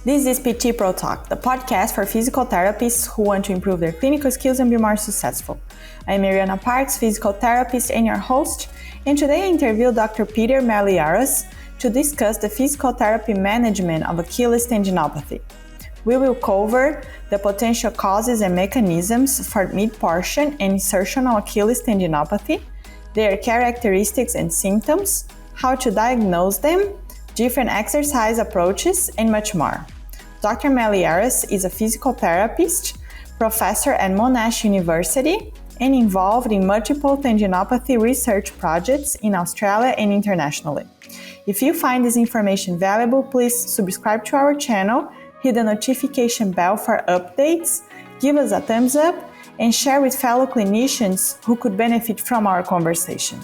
This is PT Pro Talk, the podcast for physical therapists who want to improve their clinical skills and be more successful. I'm Mariana Parks, physical therapist and your host, and today I interview Dr. Peter Malliaras to discuss the physical therapy management of Achilles tendinopathy. We will cover the potential causes and mechanisms for mid-portion and insertional Achilles tendinopathy, their characteristics and symptoms, how to diagnose them, different exercise approaches, and much more. Dr. Malliaras is a physical therapist, professor at Monash University, and involved in multiple tendinopathy research projects in Australia and internationally. If you find this information valuable, please subscribe to our channel, hit the notification bell for updates, give us a thumbs up, and share with fellow clinicians who could benefit from our conversation.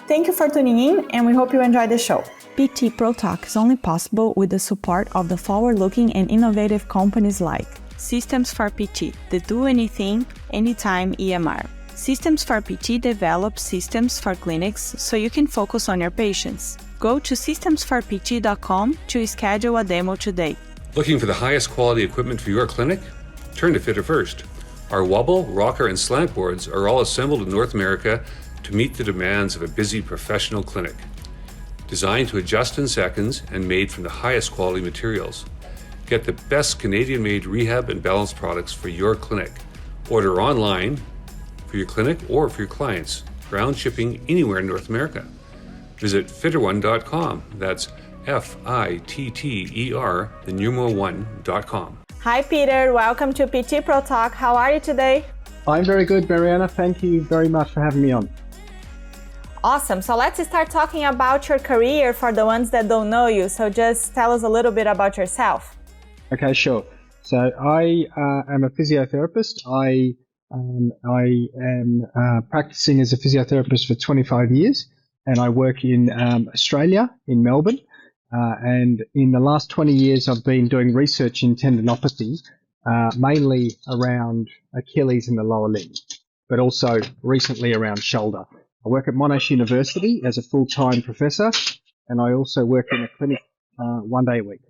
Thank you for tuning in, and we hope you enjoy the show. PT Pro Talk is only possible with the support of the forward-looking and innovative companies like Systems for PT, the Do Anything, Anytime EMR. Systems for PT develops systems for clinics so you can focus on your patients. Go to systemsforpt.com to schedule a demo today. Looking for the highest quality equipment for your clinic? Turn to Fitter First. Our wobble, rocker, and slant boards are all assembled in North America to meet the demands of a busy professional clinic. Designed to adjust in seconds and made from the highest quality materials. Get the best Canadian-made rehab and balance products for your clinic. Order online for your clinic or for your clients. Ground shipping anywhere in North America. Visit fitterone.com. That's FITTER, the numeral 1.com. Hi Peter, welcome to PT Pro Talk. How are you today? I'm very good, Mariana. Thank you very much for having me on. Awesome. So let's start talking about your career for the ones that don't know you. So just tell us a little bit about yourself. Okay, sure. So I am a physiotherapist. I am practicing as a physiotherapist for 25 years, and I work in Australia, in Melbourne. And in the last 20 years, I've been doing research in tendinopathy, mainly around Achilles and the lower limb, but also recently around shoulder. I work at Monash University as a full-time professor, and I also work in a clinic 1 day a week.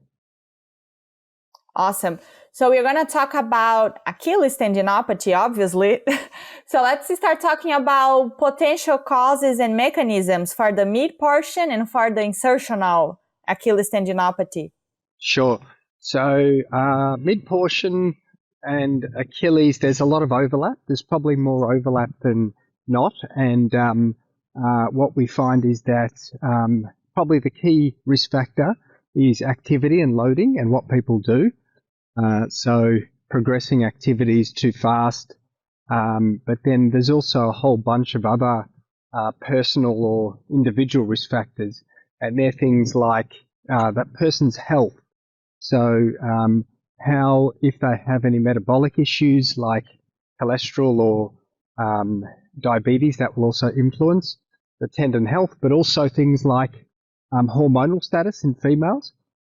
Awesome. So we're going to talk about Achilles tendinopathy, obviously. So let's start talking about potential causes and mechanisms for the mid-portion and for the insertional Achilles tendinopathy. Sure. So mid-portion and Achilles, there's a lot of overlap. There's probably more overlap than not. And what we find is that probably the key risk factor is activity and loading and what people do. So progressing activities too fast. But then there's also a whole bunch of other personal or individual risk factors. And they're things like that person's health. So how, if they have any metabolic issues like cholesterol or diabetes, that will also influence the tendon health, but also things like hormonal status in females.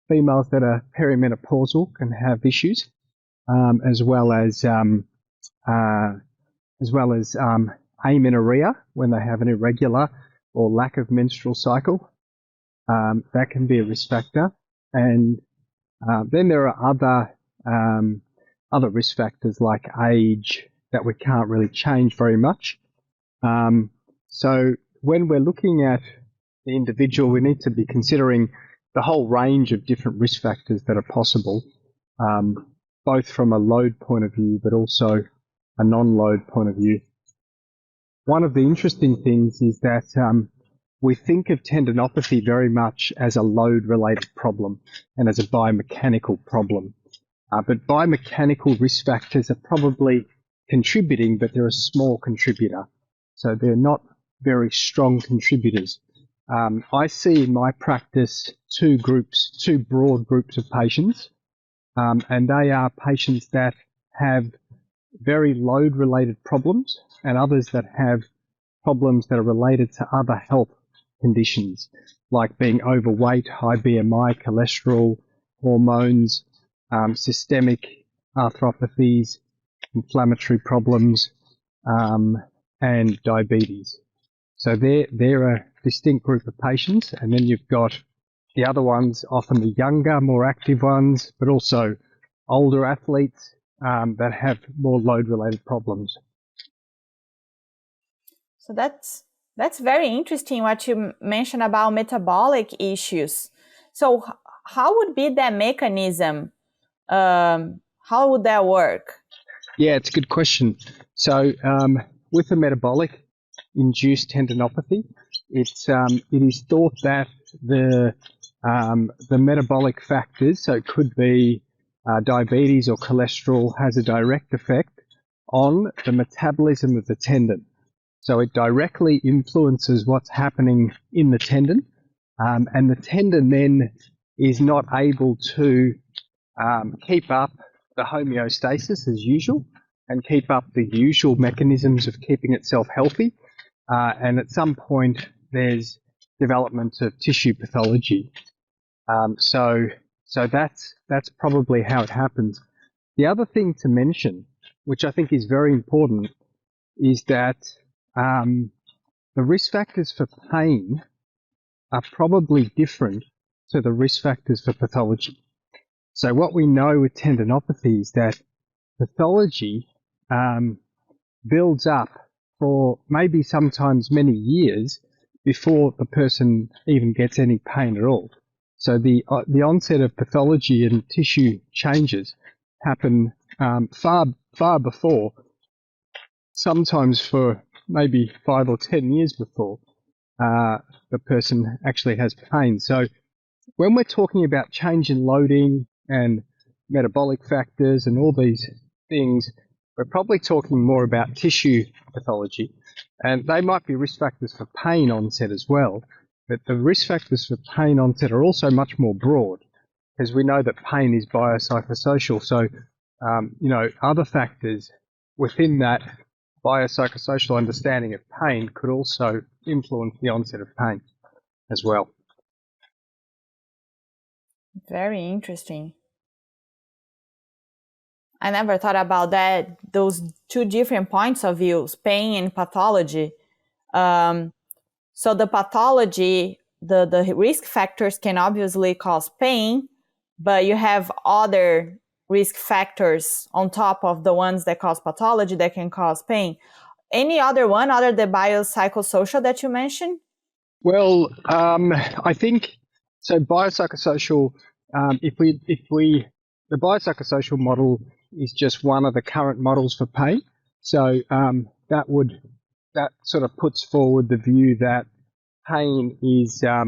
Females that are perimenopausal can have issues, as well as amenorrhea when they have an irregular or lack of menstrual cycle. That can be a risk factor, and then there are other risk factors like age that we can't really change very much. So when we're looking at the individual, we need to be considering the whole range of different risk factors that are possible, both from a load point of view, but also a non-load point of view. One of the interesting things is that we think of tendinopathy very much as a load-related problem and as a biomechanical problem. But biomechanical risk factors are probably contributing, but they're a small contributor. So they're not very strong contributors. I see in my practice two broad groups of patients, and they are patients that have very load-related problems and others that have problems that are related to other health conditions, like being overweight, high BMI, cholesterol, hormones, systemic arthropathies, inflammatory problems, and diabetes. So they're a distinct group of patients, and then you've got The other ones, often the younger, more active ones, but also older athletes that have more load-related problems. So that's very interesting what you mentioned about metabolic issues. So how would be that mechanism? How would that work? Yeah, it's a good question. So with the metabolic induced tendinopathy, it is thought that the metabolic factors, so it could be diabetes or cholesterol, has a direct effect on the metabolism of the tendon. So it directly influences what's happening in the tendon, and the tendon then is not able to keep up the homeostasis as usual and keep up the usual mechanisms of keeping itself healthy. And at some point, there's development of tissue pathology. So that's probably how it happens. The other thing to mention, which I think is very important, is that the risk factors for pain are probably different to the risk factors for pathology. So what we know with tendinopathy is that pathology builds up for maybe sometimes many years before the person even gets any pain at all. So the onset of pathology and tissue changes happen far before, sometimes for maybe 5 or 10 years before the person actually has pain. So when we're talking about change in loading and metabolic factors and all these things, we're probably talking more about tissue pathology, and they might be risk factors for pain onset as well. But the risk factors for pain onset are also much more broad, because we know that pain is biopsychosocial. So, other factors within that biopsychosocial understanding of pain could also influence the onset of pain as well. Very interesting. I never thought about that, those two different points of views, pain and pathology. So the pathology, the risk factors can obviously cause pain, but you have other risk factors on top of the ones that cause pathology that can cause pain. Any other one other than biopsychosocial that you mentioned? Well, I think so. Biopsychosocial. The biopsychosocial model is just one of the current models for pain. So that sort of puts forward the view that pain is that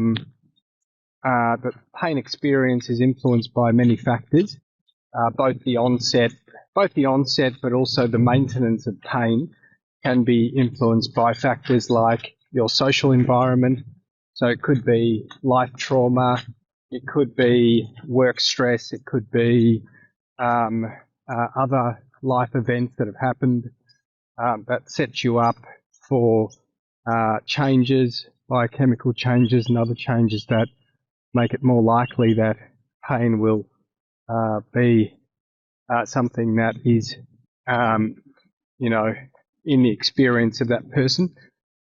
pain experience is influenced by many factors, both the onset, but also the maintenance of pain can be influenced by factors like your social environment. So it could be life trauma, it could be work stress, it could be other life events that have happened that set you up for changes, biochemical changes and other changes that make it more likely that pain will be something that is, in the experience of that person.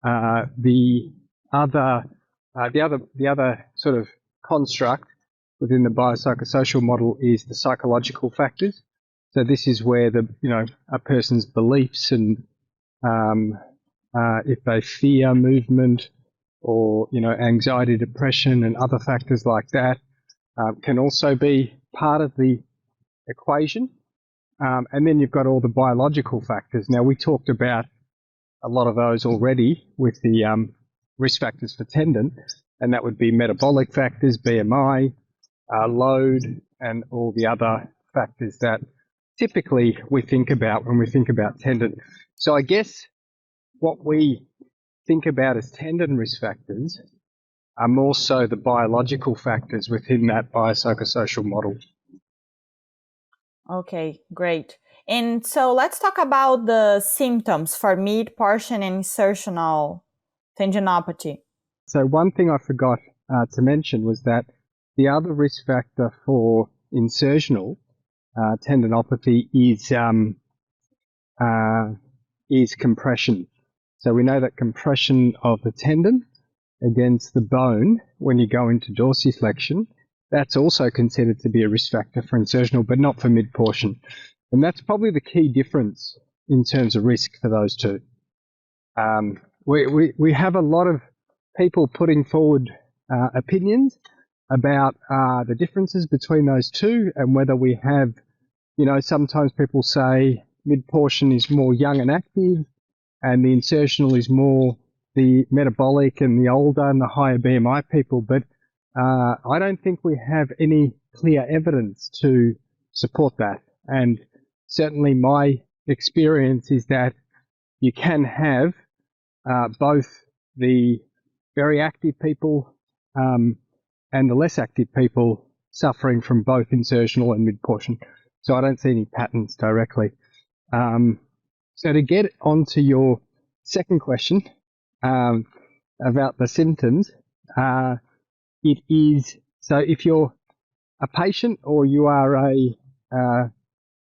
The other sort of construct within the biopsychosocial model is the psychological factors. So this is where a person's beliefs and if they fear movement or anxiety, depression, and other factors like that can also be part of the equation. And then you've got all the biological factors. Now, we talked about a lot of those already with the risk factors for tendon, and that would be metabolic factors, BMI, load, and all the other factors that typically we think about when we think about tendon. So I guess what we think about as tendon risk factors are more so the biological factors within that biopsychosocial model. Okay, great. And so let's talk about the symptoms for mid, portion, and insertional tendinopathy. So one thing I forgot to mention was that the other risk factor for insertional tendinopathy is compression. So we know that compression of the tendon against the bone when you go into dorsiflexion, that's also considered to be a risk factor for insertional, but not for mid-portion. And that's probably the key difference in terms of risk for those two. We have a lot of people putting forward opinions about the differences between those two and whether we have, sometimes people say mid-portion is more young and active and the insertional is more the metabolic and the older and the higher BMI people. But I don't think we have any clear evidence to support that. And certainly my experience is that you can have both the very active people and the less active people suffering from both insertional and mid-portion. So I don't see any patterns directly. So to get onto your second question about the symptoms, it is, so if you're a patient or you are a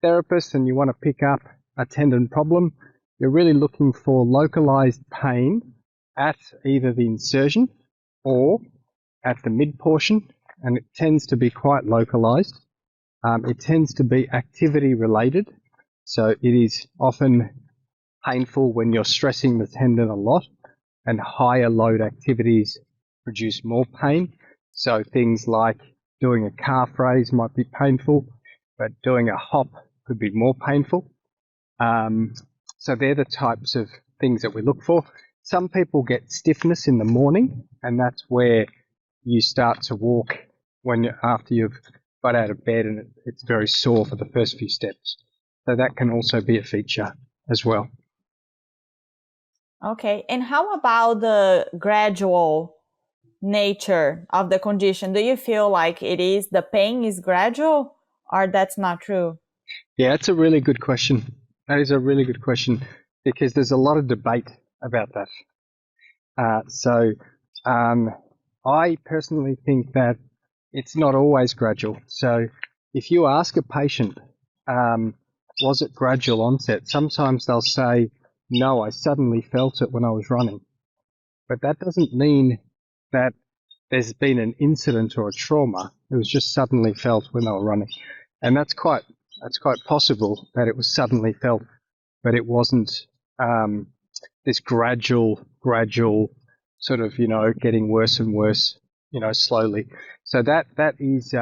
therapist and you want to pick up a tendon problem, you're really looking for localized pain at either the insertion or at the mid-portion, and it tends to be quite localized. It tends to be activity related, so it is often painful when you're stressing the tendon a lot, and higher load activities produce more pain. So things like doing a calf raise might be painful, but doing a hop could be more painful. So they're the types of things that we look for. Some people get stiffness in the morning, and that's where you start to walk after you've got out of bed and it's very sore for the first few steps. So that can also be a feature as well. Okay, and how about the gradual nature of the condition? Do you feel like the pain is gradual, or that's not true? Yeah, that's a really good question. That is a really good question because there's a lot of debate about that. So I personally think that it's not always gradual. So if you ask a patient, was it gradual onset? Sometimes they'll say, no, I suddenly felt it when I was running. But that doesn't mean that there's been an incident or a trauma. It was just suddenly felt when they were running. And that's quite possible that it was suddenly felt, but it wasn't this gradual sort of, getting worse and worse, slowly. So that is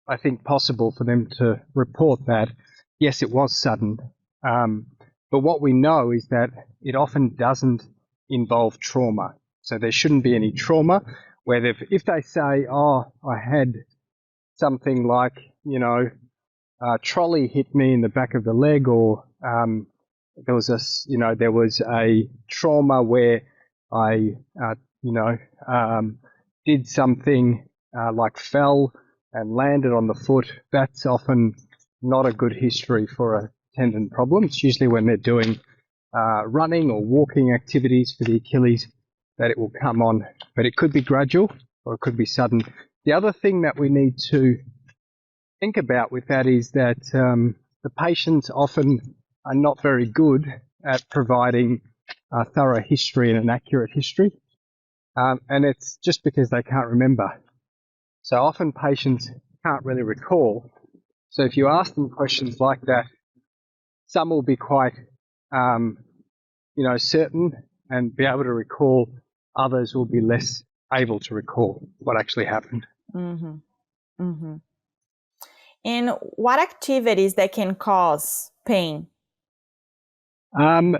I think possible for them to report that, yes, it was sudden. But what we know is that it often doesn't involve trauma. So there shouldn't be any trauma where if they say, oh, I had something like, a trolley hit me in the back of the leg, or there was a trauma where I, did something like fell and landed on the foot. That's often not a good history for a tendon problem. It's usually when they're doing running or walking activities for the Achilles that it will come on, but it could be gradual or it could be sudden. The other thing that we need to think about with that is that the patients often are not very good at providing a thorough history and an accurate history, and it's just because they can't remember. So often patients can't really recall. So if you ask them questions like that, some will be quite, certain and be able to recall. Others will be less able to recall what actually happened. Mm-hmm. Mm-hmm. And what activities that can cause pain?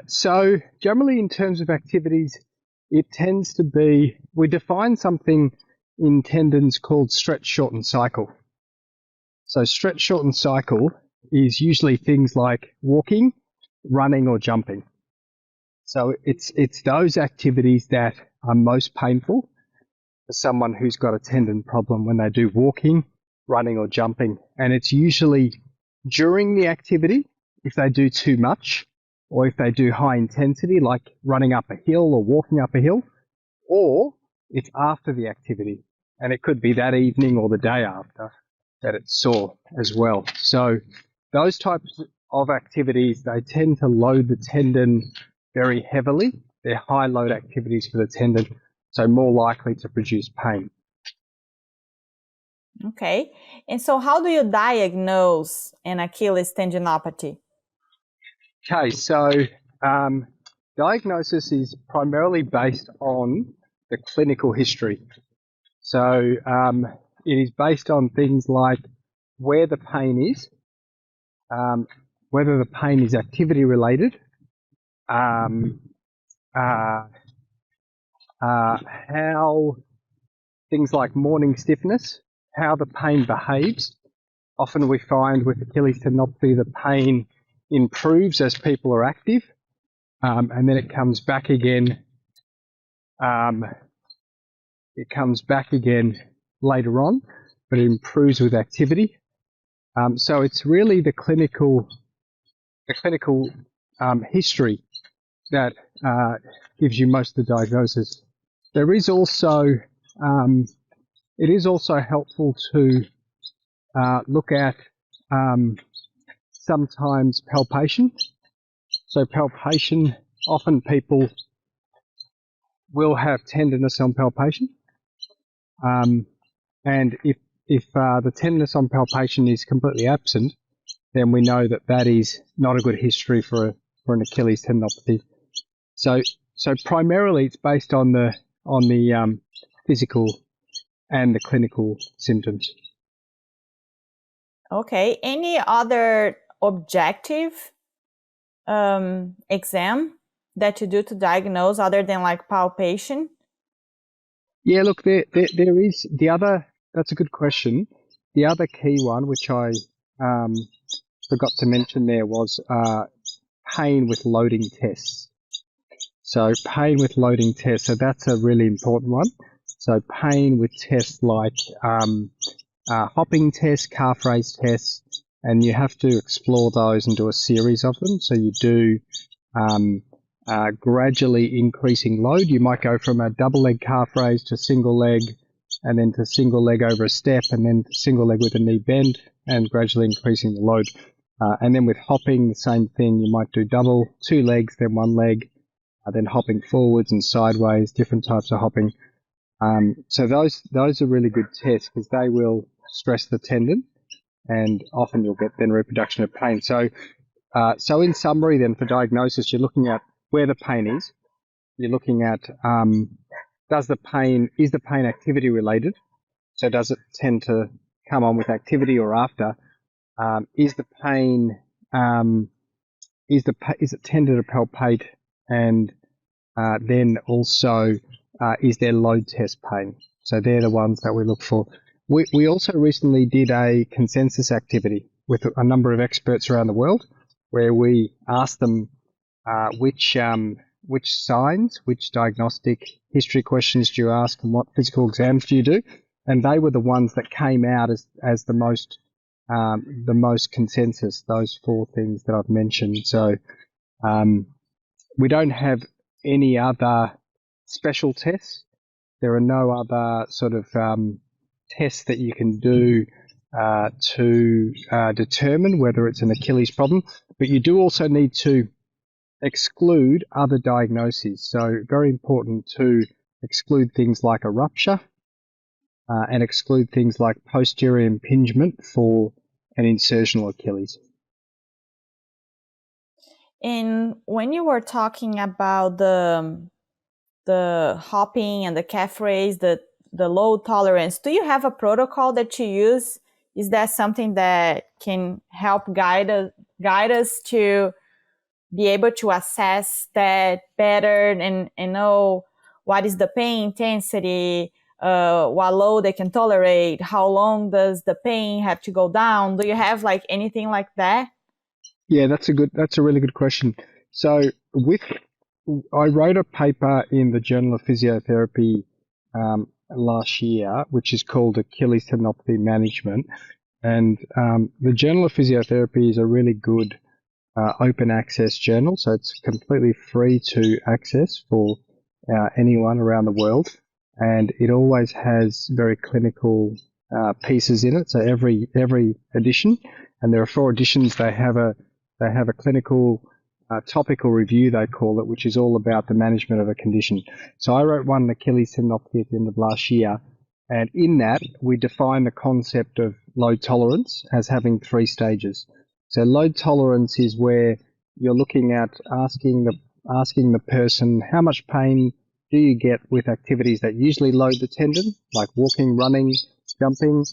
So generally in terms of activities, it tends to be, we define something in tendons called stretch, shorten, cycle. So stretch, shorten, cycle is usually things like walking, running, or jumping. So it's those activities that are most painful for someone who's got a tendon problem when they do walking, running, or jumping. And it's usually during the activity, if they do too much, or if they do high intensity, like running up a hill or walking up a hill, or it's after the activity. And it could be that evening or the day after that it's sore as well. So those types of activities, they tend to load the tendon very heavily they're high load activities for the tendon, so more likely to produce pain. Okay. And so how do you diagnose an Achilles tendinopathy? Okay, so diagnosis is primarily based on the clinical history. So it is based on things like where the pain is, whether the pain is activity related, how things like morning stiffness, how the pain behaves. Often we find with Achilles tendinopathy the pain improves as people are active, and then it comes back again. Later on, but it improves with activity. So it's really the clinical history that gives you most of the diagnosis. There is also it is also helpful to look at sometimes palpation. So palpation, often people will have tenderness on palpation, and if the tenderness on palpation is completely absent, then we know that that is not a good history for an Achilles tendinopathy. So primarily it's based on the physical and the clinical symptoms. Okay. Any other objective exam that you do to diagnose other than like palpation? Yeah, look, there is the other. That's a good question. The other key one, which I forgot to mention there, was pain with loading tests. So pain with loading tests. So that's a really important one. So pain with tests like hopping tests, calf raise tests, and you have to explore those and do a series of them. So you do gradually increasing load. You might go from a double leg calf raise to single leg, and then to single leg over a step, and then to single leg with a knee bend, and gradually increasing the load. And then with hopping, the same thing. You might do double, 2 legs, then 1 leg, then hopping forwards and sideways, different types of hopping. So those are really good tests because they will stress the tendon, and often you'll get then reproduction of pain. So in summary then, for diagnosis, you're looking at where the pain is. You're looking at is the pain activity related? So does it tend to come on with activity or after? Is the pain is it tender to palpate? And then also is there load test pain? So they're the ones that we look for. We also recently did a consensus activity with a number of experts around the world, where we asked them which signs, which diagnostic history questions do you ask, and what physical exams do you do, and they were the ones that came out as the most consensus. Those 4 things that I've mentioned. So we don't have any other special tests. There are no other sort of tests that you can do to determine whether it's an Achilles problem, but you do also need to exclude other diagnoses. So very important to exclude things like a rupture and exclude things like posterior impingement for an insertional Achilles. And when you were talking about the hopping and the calf raise, the load tolerance, do you have a protocol that you use? Is that something that can help guide us to be able to assess that better and know what is the pain intensity, what load they can tolerate, how long does the pain have to go down? Do you have like anything like that? Yeah, that's a really good question. So I wrote a paper in the Journal of Physiotherapy last year, which is called Achilles Tendinopathy Management. And the Journal of Physiotherapy is a really good open access journal, so it's completely free to access for anyone around the world. And it always has very clinical pieces in it. So every edition, and there are 4 editions, they have a clinical topical review, they call it, which is all about the management of a condition. So I wrote one, Achilles Tendinopathy, at the end of last year. And in that, we define the concept of load tolerance as having 3 stages. So load tolerance is where you're looking at asking the person, how much pain do you get with activities that usually load the tendon, like walking, running, jumping?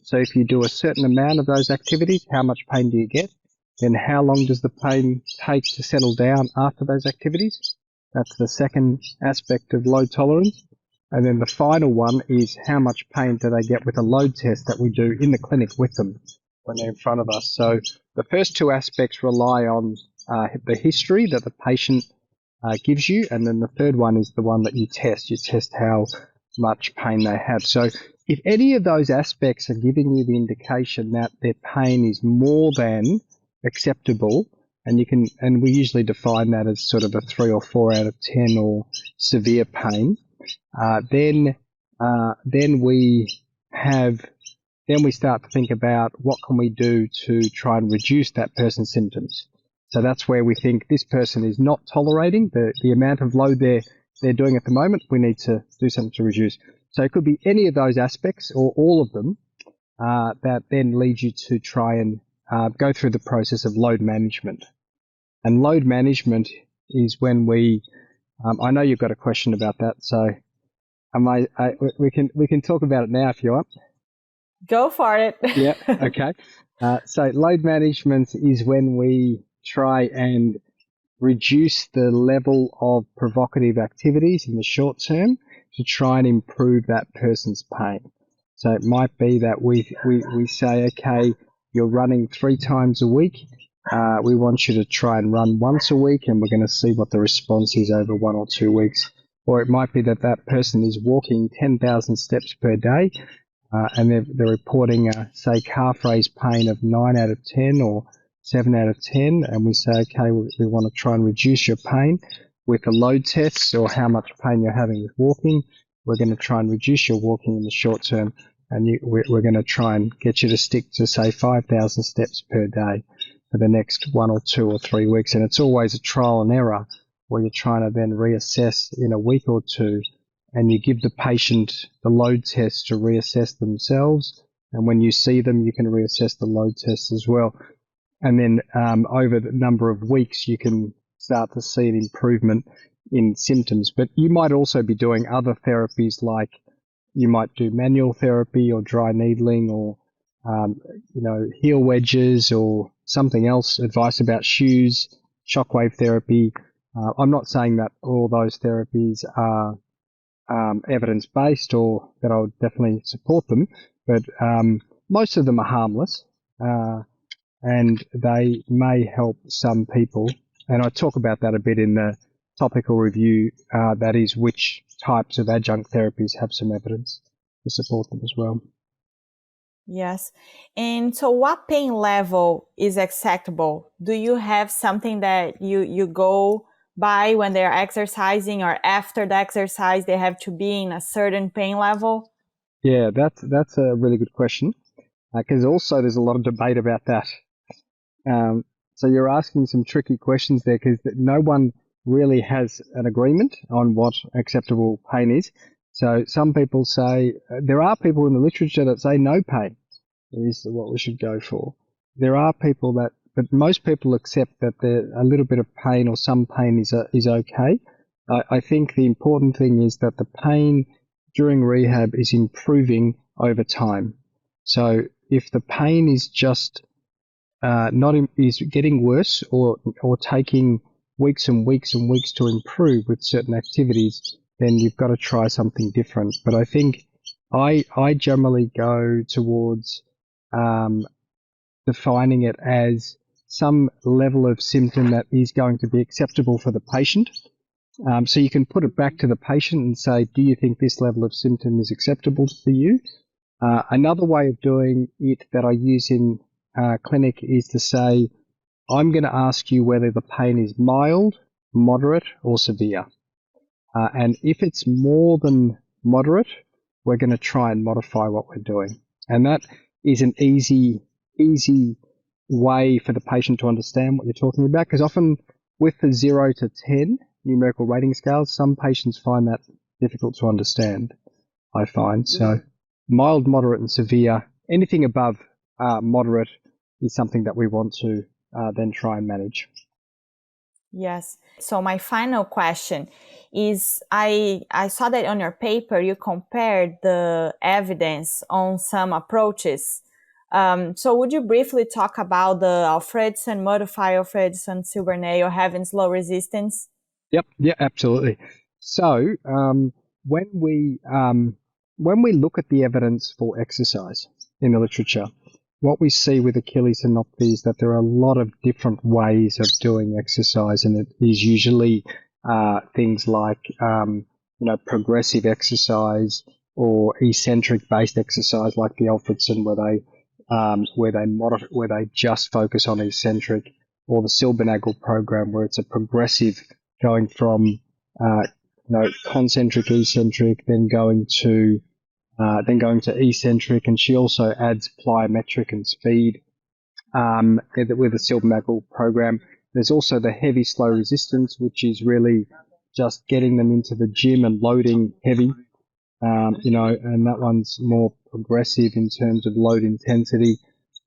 So if you do a certain amount of those activities, how much pain do you get? Then how long does the pain take to settle down after those activities? That's the second aspect of load tolerance. And then the final one is how much pain do they get with a load test that we do in the clinic with them when they're in front of us. So the first 2 aspects rely on the history that the patient gives you, and then the third one is the one that you test. You test how much pain they have. So if any of those aspects are giving you the indication that their pain is more than acceptable, and we usually define that as sort of a 3 or 4 out of 10 or severe pain, then we start to think about what can we do to try and reduce that person's symptoms. So that's where we think this person is not tolerating the amount of load they're doing at the moment. We need to do something to reduce. So it could be any of those aspects or all of them that then lead you to try and go through the process of load management. And load management is when we, I know you've got a question about that, so we can talk about it now if you want. Go for it. Yeah, okay. So load management is when we try and reduce the level of provocative activities in the short term to try and improve that person's pain. So it might be that we say, okay, you're running 3 times a week. We want you to try and run once a week, and we're going to see what the response is over 1 or 2 weeks. Or it might be that that person is walking 10,000 steps per day, and they're reporting, say, calf raise pain of 9 out of 10 or 7 out of 10, and we say, okay, we want to try and reduce your pain with the load tests or how much pain you're having with walking. We're going to try and reduce your walking in the short term, and we're going to try and get you to stick to, say, 5,000 steps per day for the next 1 or 2 or 3 weeks. And it's always a trial and error where you're trying to then reassess in a week or 2, and you give the patient the load test to reassess themselves. And when you see them, you can reassess the load test as well. And then over the number of weeks, you can start to see an improvement in symptoms. But you might also be doing other therapies, like you might do manual therapy or dry needling or heel wedges or something else, advice about shoes, shockwave therapy. I'm not saying that all those therapies are evidence-based or that I would definitely support them, but most of them are harmless. And they may help some people. And I talk about that a bit in the topical review, that is which types of adjunct therapies have some evidence to support them as well. Yes. And so what pain level is acceptable? Do you have something that you go by when they're exercising, or after the exercise they have to be in a certain pain level? Yeah, that's a really good question, because also there's a lot of debate about that. So you're asking some tricky questions there, because no one really has an agreement on what acceptable pain is. So some people say, there are people in the literature that say no pain is what we should go for. There are people but most people accept that a little bit of pain or some pain is okay. I think the important thing is that the pain during rehab is improving over time. So if the pain is just is getting worse or taking weeks and weeks and weeks to improve with certain activities, then you've got to try something different. But I think I generally go towards defining it as some level of symptom that is going to be acceptable for the patient. So you can put it back to the patient and say, do you think this level of symptom is acceptable for you? Another way of doing it that I use in clinic is to say, I'm going to ask you whether the pain is mild, moderate, or severe. And if it's more than moderate, we're going to try and modify what we're doing. And that is an easy way for the patient to understand what you're talking about, because often with the 0 to 10 numerical rating scales, some patients find that difficult to understand, I find. So mild, moderate, and severe, anything above moderate is something that we want to then try and manage. Yes. So my final question is, I saw that on your paper you compared the evidence on some approaches. So would you briefly talk about the Alfredson, modified Alfredson-Silbernail having slow resistance? Yep. Yeah, absolutely. So when we look at the evidence for exercise in the literature, what we see with Achilles tendinopathy is that there are a lot of different ways of doing exercise, and it is usually things like progressive exercise or eccentric based exercise, like the Alfredson, where they just focus on eccentric, or the Silbernail program, where it's a progressive, going from concentric, eccentric, then going to eccentric, and she also adds plyometric and speed with the Silbernail program. There's also the heavy slow resistance, which is really just getting them into the gym and loading heavy, and that one's more progressive in terms of load intensity.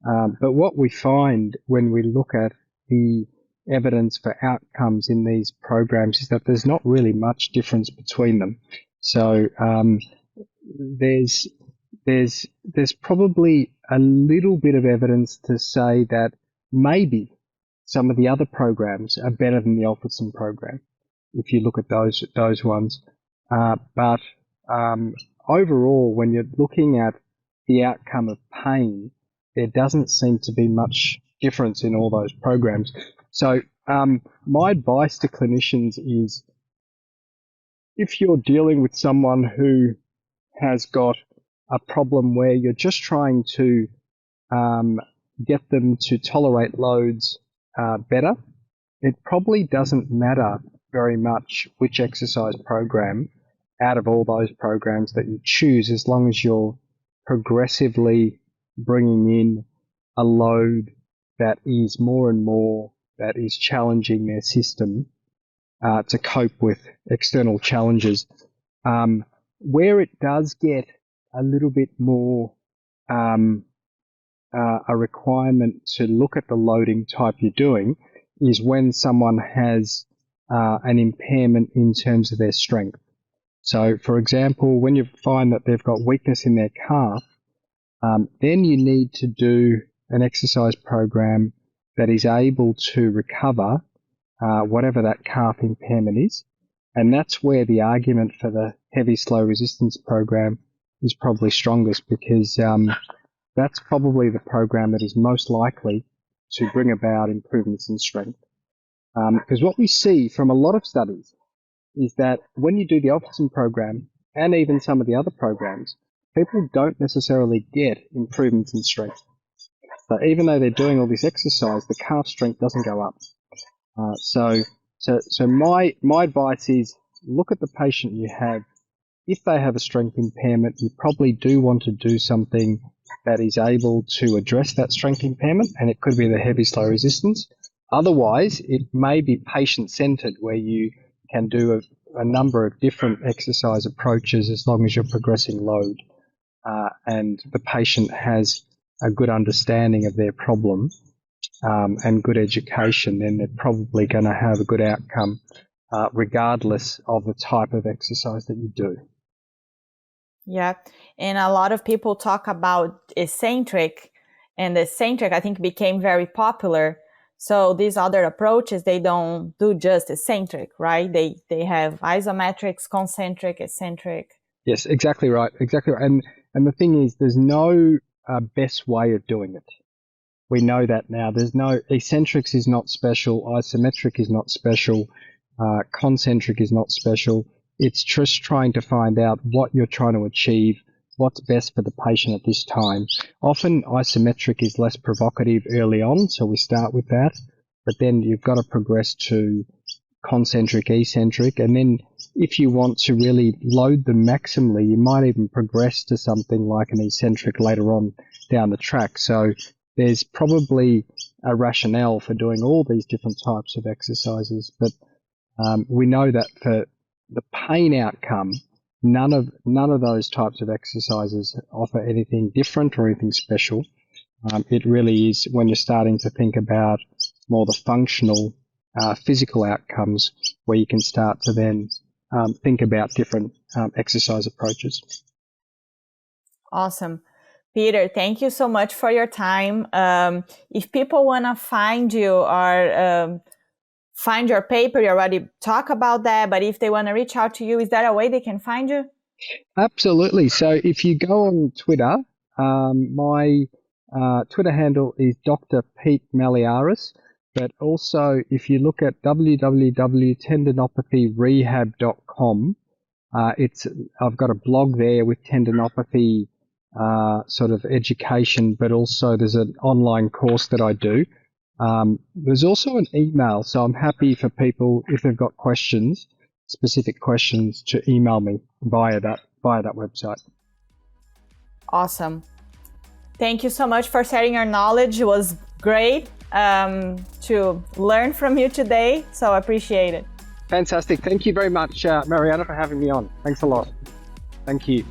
But what we find when we look at the evidence for outcomes in these programs is that there's not really much difference between them. So there's probably a little bit of evidence to say that maybe some of the other programs are better than the Alfredson program, if you look at those ones. But overall, when you're looking at the outcome of pain, there doesn't seem to be much difference in all those programs. So my advice to clinicians is, if you're dealing with someone who has got a problem where you're just trying to get them to tolerate loads better, it probably doesn't matter very much which exercise program out of all those programs that you choose, as long as you're progressively bringing in a load that is more and more, that is challenging their system to cope with external challenges. Where it does get a little bit more a requirement to look at the loading type you're doing is when someone has an impairment in terms of their strength. So, for example, when you find that they've got weakness in their calf, then you need to do an exercise program that is able to recover whatever that calf impairment is. And that's where the argument for the heavy slow resistance program is probably strongest, because that's probably the program that is most likely to bring about improvements in strength. Because what we see from a lot of studies is that when you do the Alfredson program, and even some of the other programs, people don't necessarily get improvements in strength. So even though they're doing all this exercise, the calf strength doesn't go up. So my advice is, look at the patient you have. If they have a strength impairment, you probably do want to do something that is able to address that strength impairment, and it could be the heavy slow resistance. Otherwise, it may be patient-centered, where you can do a number of different exercise approaches as long as you're progressing load and the patient has a good understanding of their problem and good education. Then they're probably going to have a good outcome regardless of the type of exercise that you do. Yeah, and a lot of people talk about eccentric, and eccentric, I think, became very popular. So these other approaches, they don't do just eccentric, right? They have isometrics, concentric, eccentric. Yes, exactly right. Exactly right. And the thing is, there's no best way of doing it. We know that now. There's no, eccentrics is not special, isometric is not special, concentric is not special. It's just trying to find out what you're trying to achieve, what's best for the patient at this time. Often isometric is less provocative early on, so we start with that. But then you've got to progress to concentric, eccentric, and then if you want to really load them maximally, you might even progress to something like an eccentric later on down the track. So there's probably a rationale for doing all these different types of exercises. But we know that for the pain outcome, none of those types of exercises offer anything different or anything special. It really is when you're starting to think about more the functional, physical outcomes where you can start to then think about different exercise approaches. Awesome. Peter, thank you so much for your time. If people want to find you or find your paper, you already talk about that, but if they want to reach out to you, is there a way they can find you? Absolutely. So if you go on Twitter, my Twitter handle is Dr. Pete Malliaras, but also if you look at www.tendinopathyrehab.com, I've got a blog there with tendinopathy sort of education, but also there's an online course that I do. There's also an email, so I'm happy for people, if they've got questions, specific questions, to email me via that website. Awesome. Thank you so much for sharing your knowledge. It was great to learn from you today, so I appreciate it. Fantastic. Thank you very much, Mariana, for having me on. Thanks a lot. Thank you.